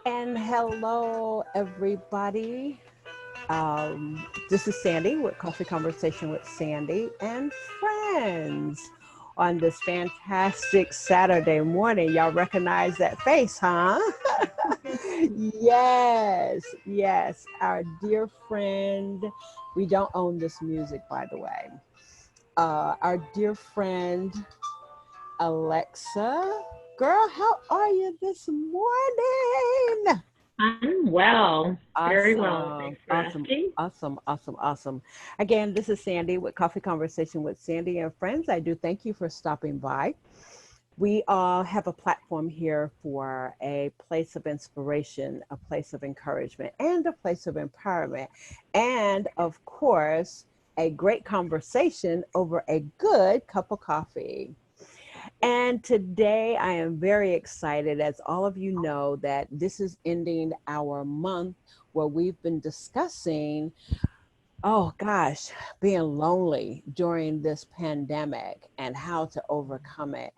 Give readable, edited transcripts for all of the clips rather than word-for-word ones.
And hello, everybody. This is Sandy with Coffee Conversation with Sandy and friends on this fantastic Saturday morning. Y'all recognize that face, huh? Yes, yes. Our dear friend, we don't own this music, by the way. Our dear friend, Alexa. Girl, how are you this morning? I'm well, very well. Awesome, Thanks for awesome, asking. awesome, awesome, awesome. Again, this is Sandy with Coffee Conversation with Sandy and Friends. I do thank you for stopping by. We all have a platform here for a place of inspiration, a place of encouragement, and a place of empowerment. And of course, a great conversation over a good cup of coffee. And today I am very excited, as all of you know, that this is ending our month where we've been discussing, oh gosh, being lonely during this pandemic and how to overcome it.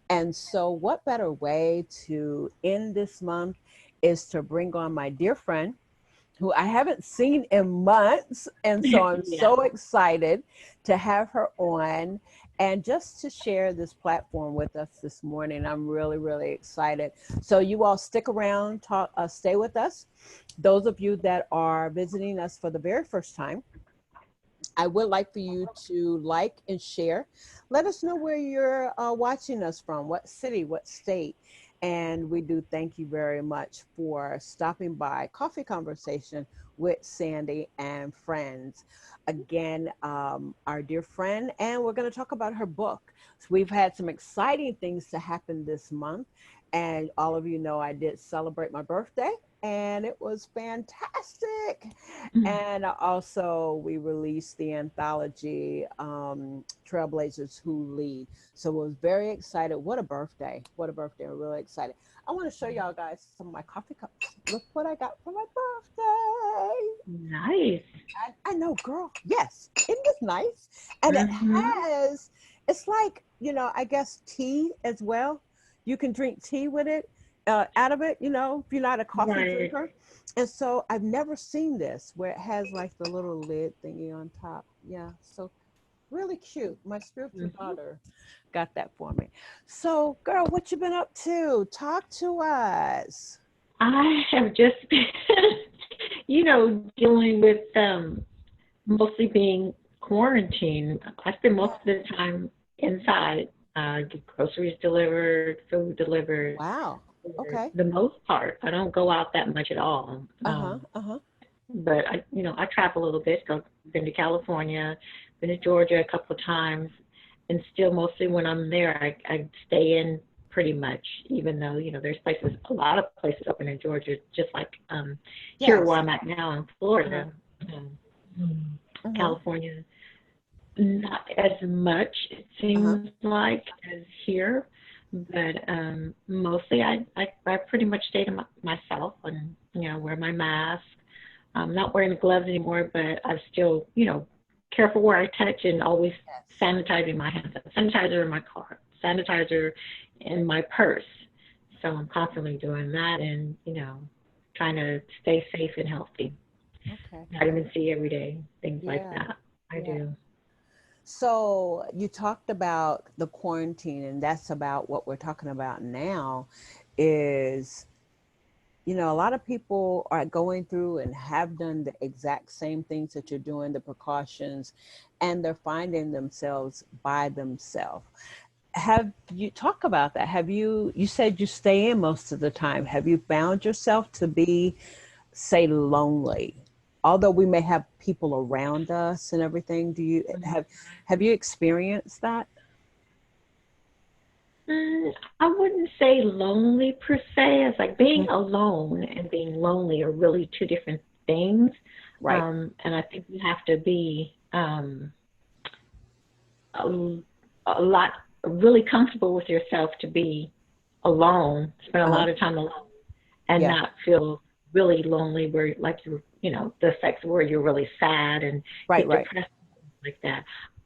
And so, what better way to end this month is to bring on my dear friend who I haven't seen in months. And so I'm Yeah. so excited to have her on and just to share this platform with us this morning. I'm really, really excited. So you all stick around, stay with us. Those of you that are visiting us for the very first time, I would like for you to like and share. Let us know where you're watching us from, what city, what state. And we do thank you very much for stopping by Coffee Conversation with Sandy and Friends. Again, our dear friend, and we're going to talk about her book. So we've had some exciting things to happen this month. And all of you know I did celebrate my birthday, and it was fantastic. And also, we released the anthology, Trailblazers Who Lead. So, I was very excited. What a birthday! What a birthday! I'm really excited. I want to show y'all guys some of my coffee cups. Look what I got for my birthday. Nice. I know, girl. Yes, isn't this nice? And it Mm-hmm. has, it's like, I guess tea as well. You can drink tea with it, out of it, if you're not a coffee Right. drinker. And so I've never seen this where it has like the little lid thingy on top. Yeah, so really cute. My spiritual Hmm. daughter got that for me. So, girl, what you been up to? Talk to us. I have just been, dealing with mostly being quarantined. I spend most of the time inside, get groceries delivered, food delivered. Wow. For Okay. the most part, I don't go out that much at all. Uh-huh. Uh-huh. But I travel a little bit. So I've been to California, been to Georgia a couple of times, and still mostly when I'm there, I stay in pretty much. Even though there's a lot of places open in Georgia, just like here where Yes. I'm at now in Uh-huh. Florida, um, Uh-huh. California, not as much it Uh-huh. seems like as here. But mostly I pretty much stay to myself and wear my mask. I'm not wearing the gloves anymore, but I'm still, careful where I touch and always Yes. sanitizing my hands. Sanitizer in my car, sanitizer in my purse. So I'm constantly doing that and, trying to stay safe and healthy. Okay. Vitamin C every day, things like Yeah. that. I Yeah. do. So you talked about the quarantine, and that's about what we're talking about now is, a lot of people are going through and have done the exact same things that you're doing, the precautions, and they're finding themselves by themselves. Have you talk about that? You said you stay in most of the time. Have you found yourself to be, say, lonely? Although we may have people around us and everything, do you have you experienced that? I wouldn't say lonely per se. It's like being Mhm. alone and being lonely are really two different things. Right. And I think you have to be a, a lot really comfortable with yourself to be alone, spend a Uh-huh. lot of time alone, and Yeah. not feel really lonely where like the effects where you're really sad and Right, get right. depressed like that.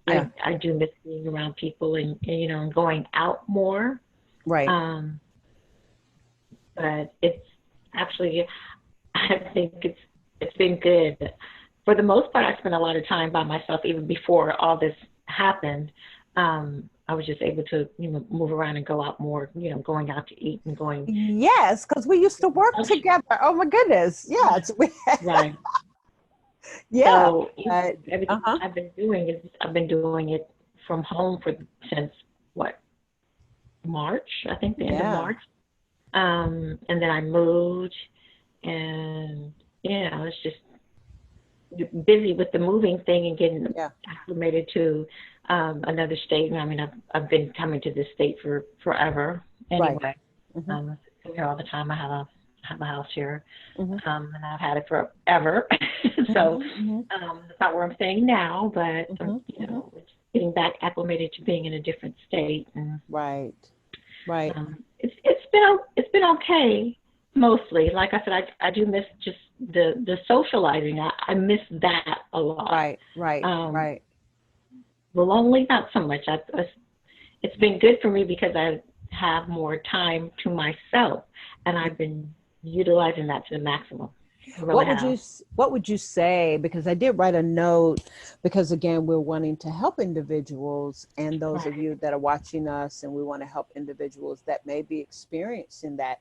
Yeah. I do miss being around people and and going out more. Right. Um, but it's Actually, I think it's been good. For the most part, I spent a lot of time by myself even before all this happened. I was just able to, move around and go out more, going out to eat and going Yes, because we used to work function. together. Oh my goodness. Yes. Right. Yeah. So everything Uh-huh. I've been doing it from home since what, March, I think the end of Yeah. March. And then I moved, and it's just busy with the moving thing and getting Yeah. acclimated to another state. I mean, I've been coming to this state for forever Right. anyway. Hmm. I come here all the time. I have a house here, Hmm. and I've had it forever. So Hmm. Hmm. that's not where I'm staying now, but Hmm. Hmm. it's getting back acclimated to being in a different state, and Right. Right. it's been okay mostly. Like I said, I do miss just the socializing. I miss that a lot. Right. Right. Um, Right. the lonely, not so much. It's been good for me because I have more time to myself, and I've been utilizing that to the maximum. I really have. What would you say? Because I did write a note because again, we're wanting to help individuals and those of Right. you that are watching us, and we want to help individuals that may be experiencing that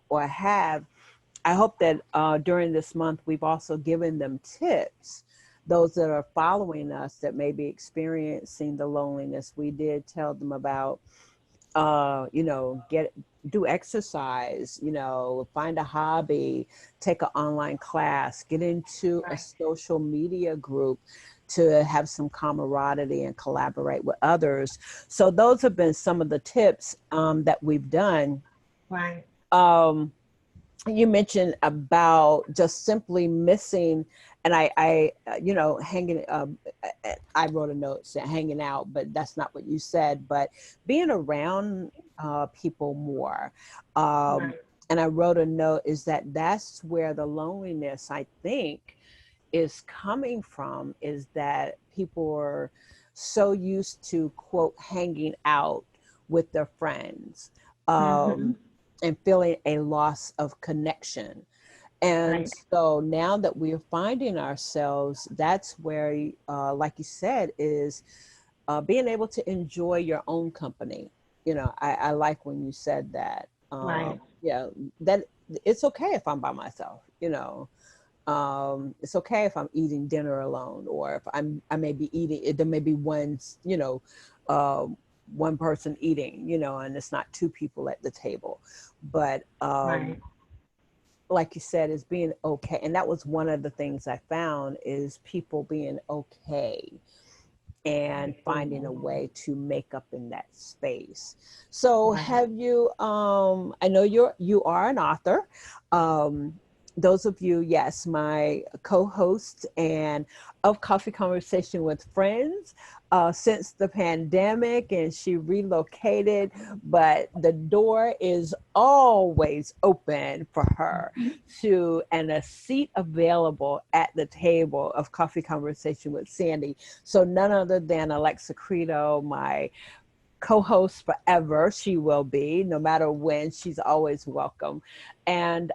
or have. I hope that during this month we've also given them tips. Those that are following us that may be experiencing the loneliness, we did tell them about get do exercise, find a hobby, take an online class, get into a Right. social media group to have some camaraderie and collaborate with others. So those have been some of the tips that we've done. Right. um, you mentioned about just simply missing, and hanging. I wrote a note saying hanging out, but that's not what you said. But being around people more, um, Right. and I wrote a note is that that's where the loneliness I think is coming from. Is that people are so used to quote hanging out with their friends. Mhm. Um, and feeling a loss of connection. And Right. so now that we're finding ourselves, that's where, like you said, is being able to enjoy your own company. I like when you said that. Right. Yeah, that it's okay if I'm by myself. It's okay if I'm eating dinner alone, or if I may be eating. There may be uh, one person eating, and it's not two people at the table. But Right. like you said, is being okay. And that was one of the things I found is people being okay and finding a way to make up in that space. So Right. have you I know you are an author. Um those of you, yes, my co-host and of Coffee Conversation with Friends since the pandemic, and she relocated, but the door is always open for her to, and a seat available at the table of Coffee Conversation with Sandy. So none other than Alexa Credo, my co-host forever. She will be, no matter when. She's always welcome. And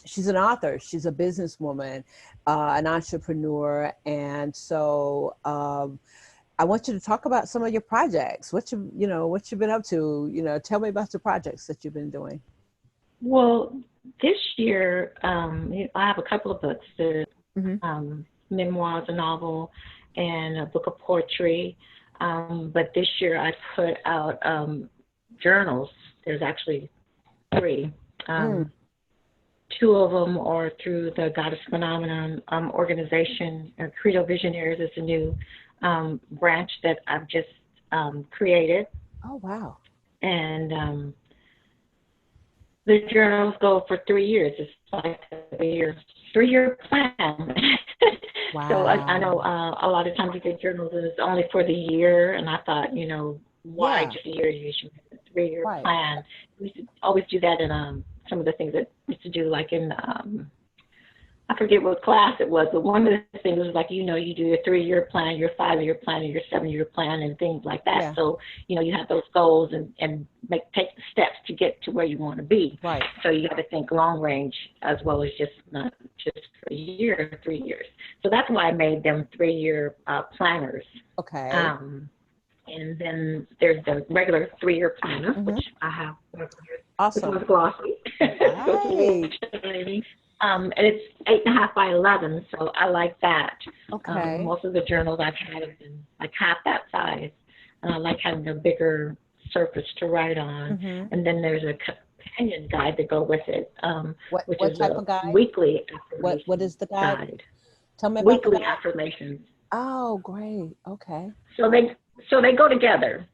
she's an author. She's a businesswoman, an entrepreneur, and so I want you to talk about some of your projects. What you've been up to. Tell me about the projects that you've been doing. Well, this year, I have a couple of books. Mm-hmm. Memoirs, a novel, and a book of poetry. But this year I put out journals. There's actually three. Mm. Um, Two of them are through the Goddess Phenomenon organization. Credo Visionaries is a new branch that I've just created. Oh wow. And the journals go for 3 years. It's like a 3-year plan. So I know Wow. a lot of times you get journals and it's only for the year, and I thought, why Yeah. just a year? You should make a 3-year Right. plan. We should always do that in some of the things that we used to do, like in I forget what class it was, but one of the things was like, you do your 3-year plan, your 5-year plan, and your 7-year plan, and things like that. Yeah. So, you have those goals and take the steps to get to where you want to be. Right. So you got to think long range as well as just not just for a year, 3 years. So that's why I made them 3-year planners. Okay. Um, and then there's the regular 3-year planner, Hmm. which I have one of yours. This Awesome. one's glossy. So it's a little Right. shiny. And it's 8.5 by 11, so I like that. Okay. Most of the journals I've had have been like half that size, and I like having a bigger surface to write on. Hmm. And then there's a companion guide to go with it, which What is type a of guide? weekly What affirmations is the guide? guide. Tell me about the Weekly guide. affirmations. Oh, great. Okay. So they go together.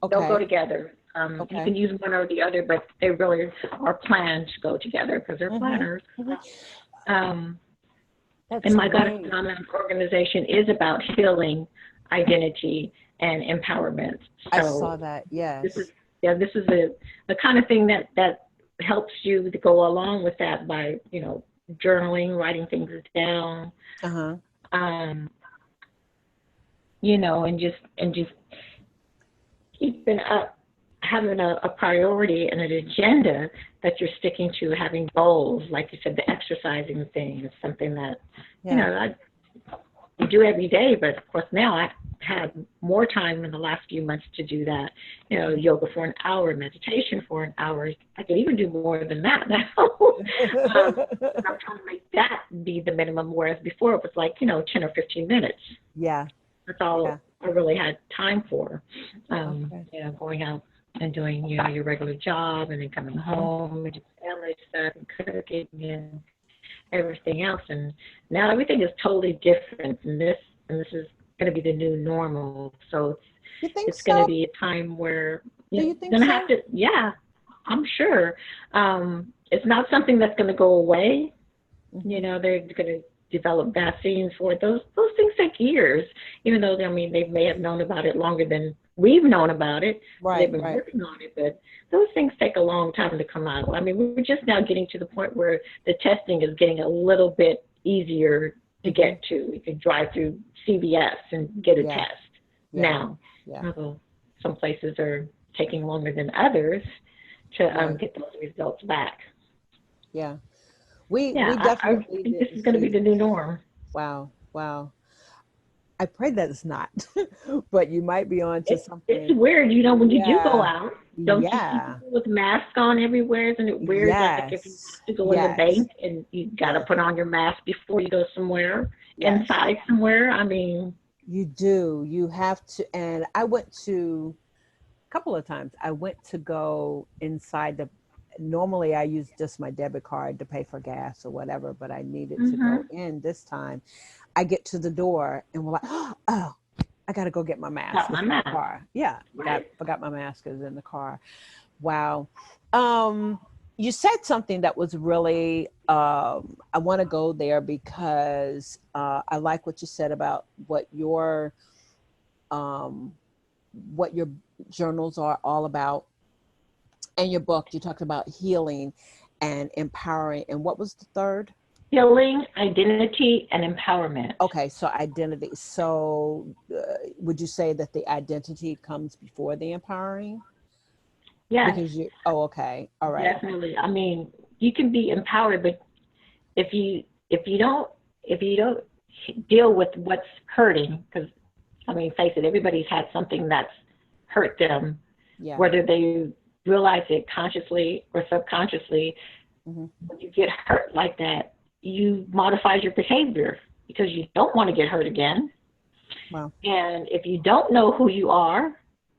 They'll go Okay. together. You Okay. can use one or the other, but they really are planned to go together because they're Hmm. planners. Hmm. Um, That's and my God great. Phenomenon organization is about healing, identity, and empowerment. I So saw that. this is Yes. this is the kind of thing that helps you to go along with that by journaling, writing things down, Uh-huh. um, and just keeping up, having a priority and an agenda that you're sticking to, having goals, like you said, the exercising thing is something that Yeah. I do every day, but of course now I had more time in the last few months to do that. Yoga for an hour, meditation for an hour. I could even do more than that now. I'm trying to make that be the minimum, whereas before it was like 10 or 15 minutes. Yeah. That's Yeah. all I really had time for. Okay. Going out and doing your regular job, and then coming Mhm. home and just family stuff and cooking and everything else. And now everything is totally different. And this is going to be the new normal. So You think it's going to so? be a time where Do you you're think going to have so? to. Yeah, I'm sure. It's not something that's going to go away. Hmm. They're going to develop vaccines for it. Those things take years, even though I mean they may have known about it longer than we've known about it. So Right, they've been right. working on it, but those things take a long time to come out. I mean, we're just now getting to the point where the testing is getting a little bit easier to Hmm. get to. You can drive through CVS and get a Yeah. test Yeah. now. Yeah. Although some places are taking longer than others to Yeah. get those results back. Yeah. We Yeah, I definitely think this didn't is going to be see. the new norm. Wow. Wow. I pray that it's not, but you might be on to It's something. weird, when you do go Yeah. out, don't you see Yeah. people with masks on everywhere? Isn't it weird? Like if you Yes. have to go in the Yes. bank and you got to Yes. put on your mask before you go somewhere, Yes. inside somewhere. I mean, You do. You have to. And I went to a couple of times. I went to go inside the. Normally, I use just my debit card to pay for gas or whatever, but I needed to go mm-hmm. in this time. I get to the door and we're like, oh, I got to go get my mask. Got my It's in the mask, car. Yeah, right? forgot my mask is in the car. Wow. Um, you said something that was really, I want to go there because I like what you said about um, what your journals are all about. And your book, you talked about healing and empowering. And what was the third? Healing, identity, and empowerment. Okay, so identity. So, would you say that the identity comes before the empowering? Yes, Because you, oh, okay, all right. definitely. I mean, you can be empowered, but if you if you don't if you don't deal with what's hurting, because I mean, face it, everybody's had something that's hurt them, Yeah. whether they realize it consciously or subconsciously. Hmm. When you get hurt like that, you modify your behavior because you don't want to get hurt again. Well, And if you don't know who you are,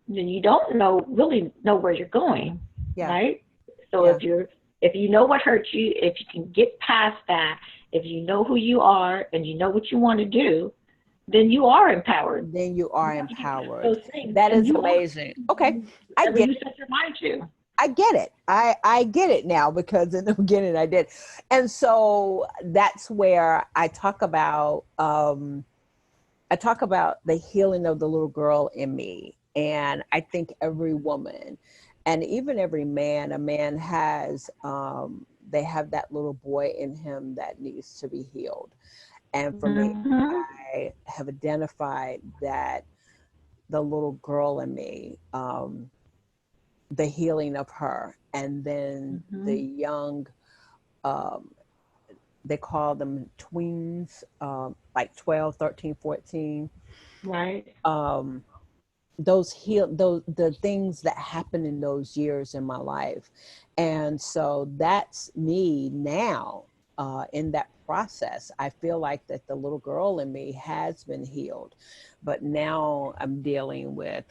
then you don't really know where you're going, yeah, right? So yeah. if you know what hurt you, if you can get past that, if you know who you are and you know what you want to do, then you are empowered. Then you are You have to get past empowered. those things, That and is you are amazing. Okay, I whatever get you it. set your mind to. I get it. I get it now because in the beginning I did. And so that's where I talk about the healing of the little girl in me. And I think every woman and even every man, a man has they have that little boy in him that needs to be healed. And for me, Mhm. I have identified that the little girl in me, the healing of her, and then the Mhm. young, um, they call them tweens, like 12, 13, 14. Right. Um, those the things that happen in those years in my life, and so that's me now. In that process, I feel like that the little girl in me has been healed, but now I'm dealing with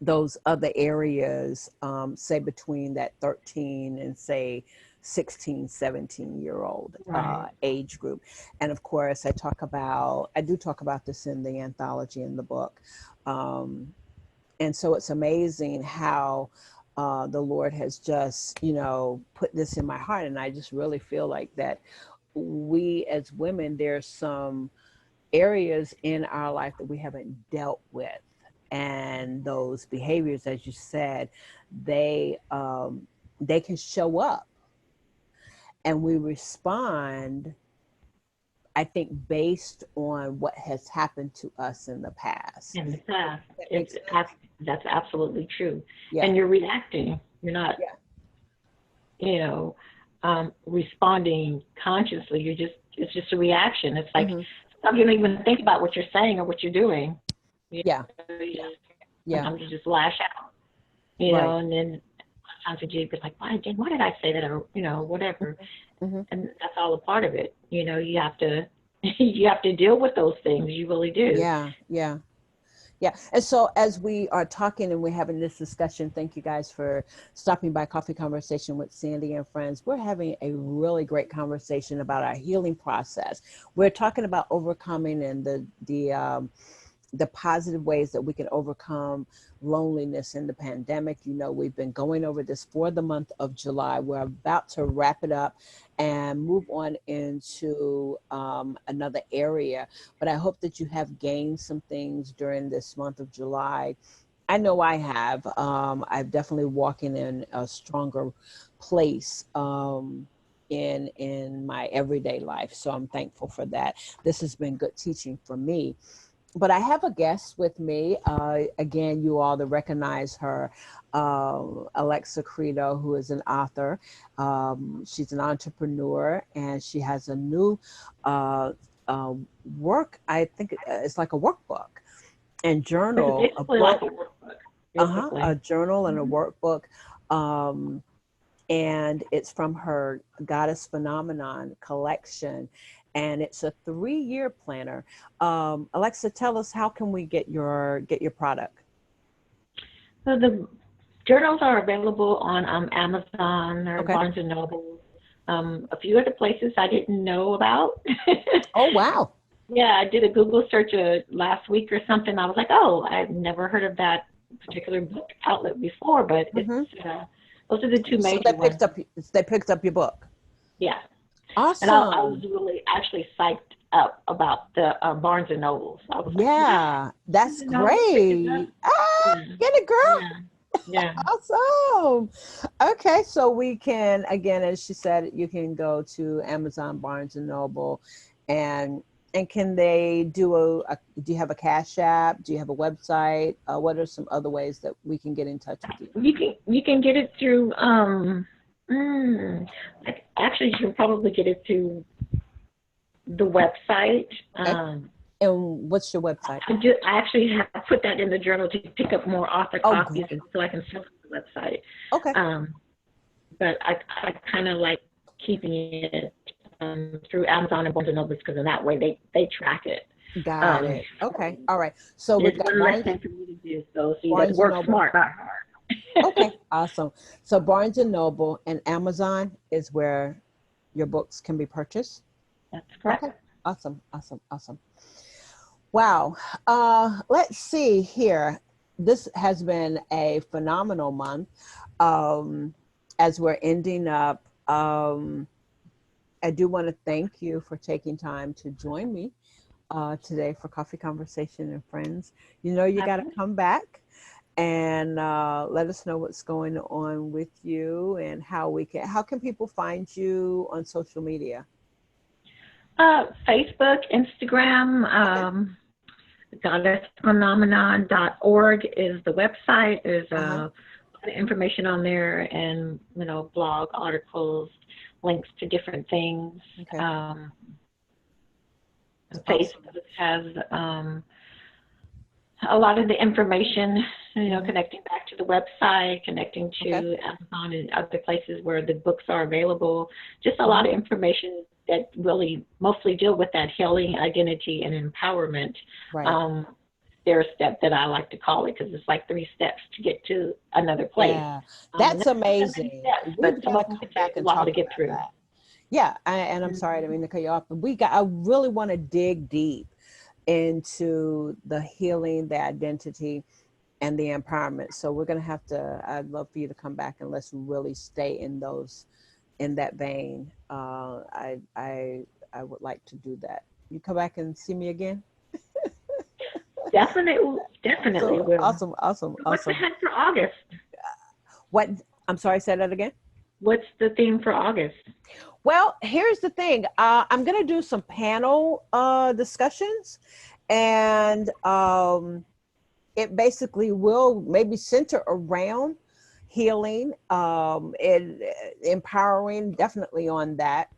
those other areas, say between that 13 and say 16, 17-year old Right. age group. And of course, I do talk about this in the anthology in the book. Um, and so it's amazing how the Lord has just, put this in my heart. And I just really feel like that we as women, there's some areas in our life that we haven't dealt with. And those behaviors, as you said, they they can show up, and we respond, I think, based on what has happened to us in the past. In the past, That it's makes sense. that's absolutely true. Yeah. And you're reacting. You're not, Yeah. you know, responding consciously. You're just it's just a reaction. It's like Hmm. some you don't even think about what you're saying or what you're doing. You Yeah. know, you just, Yeah. sometimes you just lash out. Right. And then sometimes you be like, why did I say that, or whatever. Hmm. And that's all a part of it. You have to you have to deal with those things. You really do. Yeah. Yeah. Yeah. And so as we are talking and we're having this discussion, thank you guys for stopping by Coffee Conversation with Sandy and Friends. We're having a really great conversation about our healing process. We're talking about overcoming and the positive ways that we can overcome loneliness in the pandemic. We've been going over this for the month of July. We're about to wrap it up and move on into another area. But I hope that you have gained some things during this month of July. I know I have. I've definitely walking in a stronger place. In my everyday life. So I'm thankful for that. This has been good teaching for me. But I have a guest with me. Again, you all that recognize her, Alexa Credo, who is an author. She's an entrepreneur, and she has a new uh, uh, work. I think it's like a workbook and It's journal, a basically like book, a workbook. a Basically. journal and a Hmm. workbook. Um, and it's from her Goddess Phenomenon collection, and it's a 3-year planner. Alexa, tell us, how can we get your product? So the journals are available on Amazon or Okay. Barnes and Noble. A few other places I didn't know about. Oh, wow. Yeah, I did a Google search last week or something. I was like, oh, I've never heard of that particular book outlet before, but it's Hmm. those are the two So major ones. they picked up your book. Yeah, and I was Awesome. really actually psyched up about the Barnes and Nobles. I was like, yeah, Yeah, Barnes that's and Noble picked it up. great. Yeah, Get it, girl. yeah, yeah. Awesome. Okay, so we can, again, as she said, you can go to Amazon, Barnes and Noble, and can they do you have a Cash App? Do you have a website? What are some other ways that we can get in touch with you? You can get it through. Mm, actually, you can probably get it through the website. Okay. And what's your website? I actually have put that in the journal to pick up more author Oh, copies great. so I can sell it on the website. Okay. Um, but I kind of like keeping it through Amazon and Barnes and Noble because in that way they track it. Got Um, it. Okay. All right. So we've it's got one less thing for me to do. So see, that Barnes and work Noble. smart, not hard. Okay. Awesome. So Barnes and Noble and Amazon is where your books can be purchased. That's Okay. correct. Awesome. Awesome. Awesome. Wow. Let's see here. This has been a phenomenal month. Um, as we're ending up, I do want to thank you for taking time to join me today for Coffee Conversation and Friends. You know, you got to Absolutely. come back. and let us know what's going on with you and how can people find you on social media? Facebook, Instagram, Okay. goddessphenomenon.org is the website. There's Uh-huh. a lot of information on there, and blog articles, links to different things. Okay. Um, Awesome. Facebook has a lot of the information, Hmm. connecting back to the website, connecting Okay. to Amazon and other places where the books are available. Just a lot Hmm. of information that really mostly deal with that healing, identity, and empowerment. Right. Um, their step that I like to call it, because it's like 3 steps to get to another place. Yeah, And that's there's not that many amazing. steps, but We've some got of to them come can take back a and while talk to get about through. that. Yeah, and I'm sorry, I didn't mean to cut you off, but I really want to dig deep into the healing, the identity, and the empowerment. So we're gonna have to. I'd love for you to come back and let's really stay in that vein. I would like to do that. You come back and see me again. Definitely So will. awesome, awesome, What's awesome. ahead for August? What? I'm sorry. Say that again. What's the theme for August? Well, here's the thing. I'm going to do some panel discussions, and it basically will maybe center around healing and empowering, definitely on that.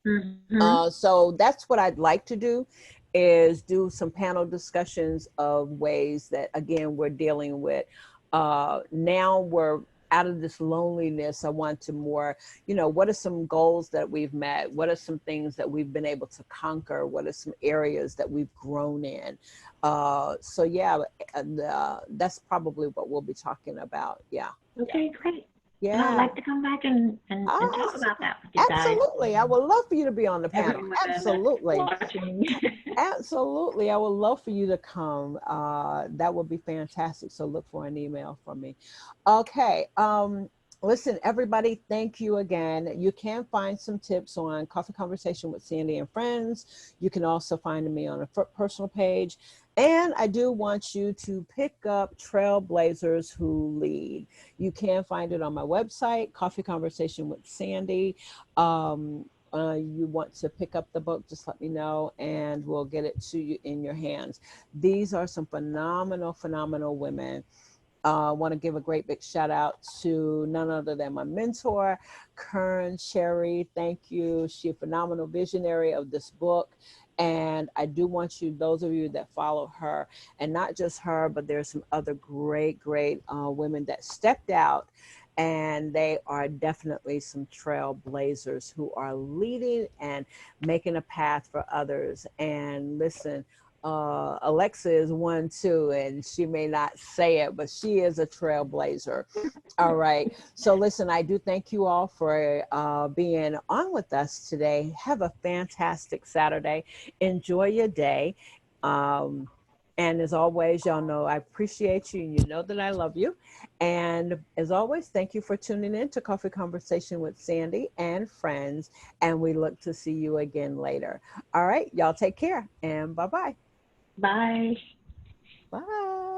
Mm-hmm. So that's what I'd like to do is do some panel discussions of ways that again we're dealing with now we're out of this loneliness. I want to more, what are some goals that we've met? What are some things that we've been able to conquer? What are some areas that we've grown in? So yeah, that's probably what we'll be talking about. Yeah. Yeah. Okay, great. And I'd Yeah. like to come back and talk about Awesome. that with you guys Absolutely. I and would love for you to be on the panel. everyone Absolutely. watching. Absolutely. I would love for you to come. That would be fantastic. So look for an email from me. Okay. Listen, everybody, thank you again. You can find some tips on Coffee Conversation with Sandy and Friends. You can also find me on a personal page. And I do want you to pick up Trailblazers Who Lead. You can find it on my website, Coffee Conversation with Sandy. You want to pick up the book, just let me know and we'll get it to you in your hands. These are some phenomenal, phenomenal women. I want to give a great big shout out to none other than my mentor, Kern Cherry. Thank you. She's a phenomenal visionary of this book. And I do want you, those of you that follow her, and not just her, but there's some other great, great women that stepped out. And they are definitely some trailblazers who are leading and making a path for others. And listen, Alexa is one too, and she may not say it, but she is a trailblazer. All right. So listen, I do thank you all for being on with us today. Have a fantastic Saturday. Enjoy your day. Um, and as always, y'all know I appreciate you and you know that I love you. And as always, thank you for tuning in to Coffee Conversation with Sandy and Friends. And we look to see you again later. All right. Y'all take care and bye-bye. Bye. Bye.